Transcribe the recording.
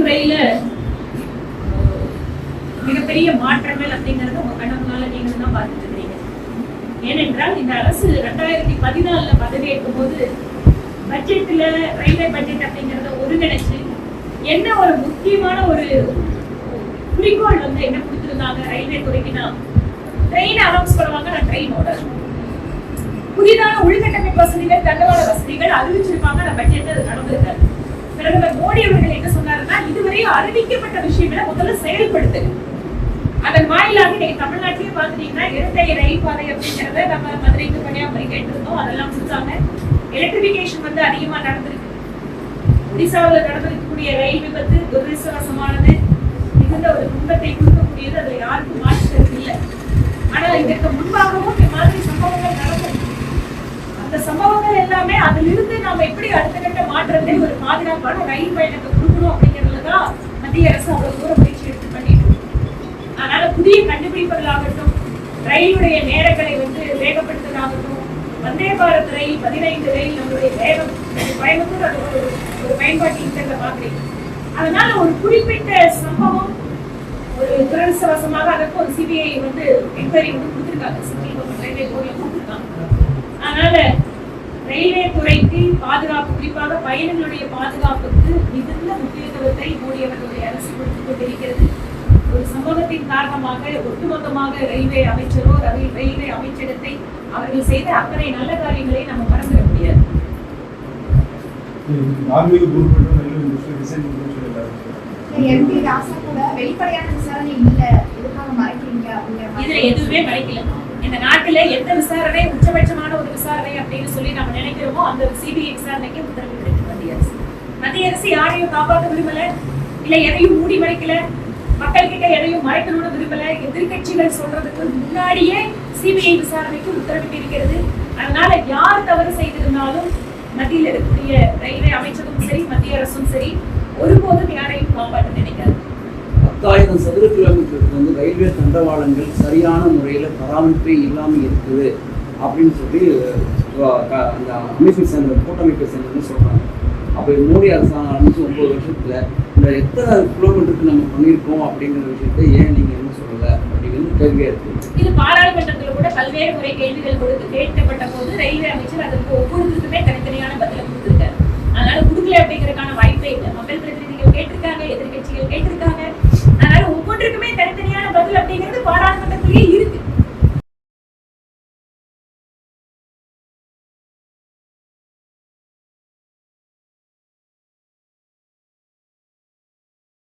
துறையில மிகப்பெரிய மாற்றங்கள் அப்படிங்கறது உங்க கணவனால நீங்க தான் பார்த்துட்டு இருக்கீங்க. ஏனென்றால் இந்த அரசு 2014 பதவியேற்கும் போது பட்ஜெட்ல ரயில்வே பட்ஜெட் அப்படிங்கறத ஒருங்கிணைச்சு என்ன ஒரு முக்கியமான ஒரு குறிக்கோள் வந்து என்ன கொடுத்திருந்தாங்க ரயில்வே துறைக்குன்னா, ட்ரெயின் அனௌன்ஸ் பண்ணுவாங்க, நான் ட்ரெயின் ஓடுறேன். புதிதான உள்கட்டமைப்பு வசதிகள், தண்டவாள வசதிகள் அறிவிச்சிருப்பாங்க, நான் பட்ஜெட் அது நடந்திருக்காரு. பிரதமர் மோடி அவர்கள் என்ன சொன்னாருன்னா, இதுவரை அறிவிக்கப்பட்ட விஷயங்களை முதல்ல செயல்படுத்து. அதன் வாயிலாக இன்னைக்கு தமிழ்நாட்டிலேயே பாத்தீங்கன்னா இரட்டை ரயில் பாதை அப்படிங்கறத நம்ம மதுரைக்கு கன்னியாகுமரி கேட்டிருந்தோம், அதெல்லாம் கொடுத்தாங்க. எலக்ட்ரிபிகேஷன் வந்து அதிகமா நடந்திருக்கு. ஒடிசாவில் நடந்திருக்கக்கூடிய ரயில் விபத்து துரதிர்ஷ்டவசமானது, மிகுந்த ஒரு துன்பத்தை கொடுக்கக்கூடியது, அதுல யாருக்கும் மாற்று இல்லை. ஆனா இதற்கு முன்பாகவும் இந்த மாதிரி சம்பவங்கள் நடக்கும். அந்த சம்பவங்கள் எல்லாமே அதிலிருந்து நாம எப்படி அடுத்த கட்ட மாற்றத்தை ஒரு பாதுகாப்பான ரயில் பயணத்தை கொடுக்கணும் அப்படிங்கிறதுலதான் மத்திய அரசு அவ்வளவு தூரம் முயற்சி எடுத்து பண்ணிட்டு இருக்கு. அதனால புதிய கண்டுபிடிப்புகளாகட்டும், ரயிலுடைய நேரங்களை வந்து வேகப்படுத்துவதாகட்டும், வந்தே பாரத் ரயில் 15 ரயில் நம்மளுடைய வேகம் கோயம்புத்தூர் அது ஒரு பயன்பாட்டு இன்டர்ல பாக்குறீங்க. அதனால ஒரு குறிப்பிட்ட சம்பவம் ஒரு துரதிர்ஷ்டவசமாக அதற்கு ஒரு சிபிஐ வந்து என்கொயரி வந்து கொடுத்திருக்காங்க, ரயில்வே துறையில கொடுத்திருக்காங்க. அதனால ரயில்வே துறைக்கு பாதுகாப்பு, குறிப்பாக பயணிகளுடைய பாதுகாப்புக்கு மிகுந்த முக்கியத்துவத்தை மோடி அவர்களுடைய அரசு கொடுத்துக் கொண்டிருக்கிறது. ஒரு சம்பவத்தின் காரணமாக ஒட்டுமொத்தமாக ரயில்வே அமைச்சரோ ரயில்வே அமைச்சகத்தை அவர்கள் செய்த அத்தனை நல்ல காரியங்களை நம்ம மறந்துட முடியாது. இதுல எதுவுமே மறைக்கல. இந்த நாட்டுல எந்த விசாரணை உச்சபட்சமான ஒரு விசாரணை அப்படின்னு சொல்லி நம்ம நினைக்கிறோமோ அந்த சிபிஐ விசாரணைக்கு உத்தரவிட்டு மத்திய அரசு யாரையும் காப்பாற்ற விரும்பல, இல்ல எதையும் மூடி மறைக்கல, மக்கள் கிட்ட எதையும் மறைக்கணும்னு விரும்பல. எதிர்கட்சிகள் சொல்றதுக்கு முன்னாடியே சிபிஐ விசாரணைக்கு உத்தரவிட்டு இருக்கிறது. அதனால யார் தவறு செய்திருந்தாலும் மத்தியில் இருக்கக்கூடிய ரயில்வே அமைச்சரும் சரி, மத்திய அரசும் சரி, ஒருபோதும் யாரையும் காப்பாற்ற நினைக்காது. 10,000 சதுர கிலோமீட்டருக்கு வந்து ரயில்வே தண்டவாளங்கள் சரியான முறையில் பராமரிப்பே இல்லாமல் இருக்குது அப்படின்னு சொல்லி அந்த அமைப்பை சேர்ந்த கூட்டமைப்பை சேர்ந்ததுன்னு சொல்கிறாங்க. அப்போ மோடி அரசாங்கம் ஆரம்பிச்சு 9 வருஷத்தில் இந்த எத்தனை கிலோமீட்டருக்கு நம்ம பண்ணியிருக்கோம் அப்படிங்கிற விஷயத்தை ஏன் நீங்கள் என்ன சொல்லலை அப்படிங்கிறது கேள்வியாக இருக்குது. இது பாராளுமன்றத்தில் கூட பல்வேறு முறை கேள்விகள் கொடுத்து கேட்கப்பட்ட போது ரயில்வே அமைச்சர் அதற்கு ஒவ்வொருத்தருக்குமே தனித்தனியான பதிலை கொடுத்துருக்காரு. அதனால கொடுக்கல அப்படிங்கிறதுக்கான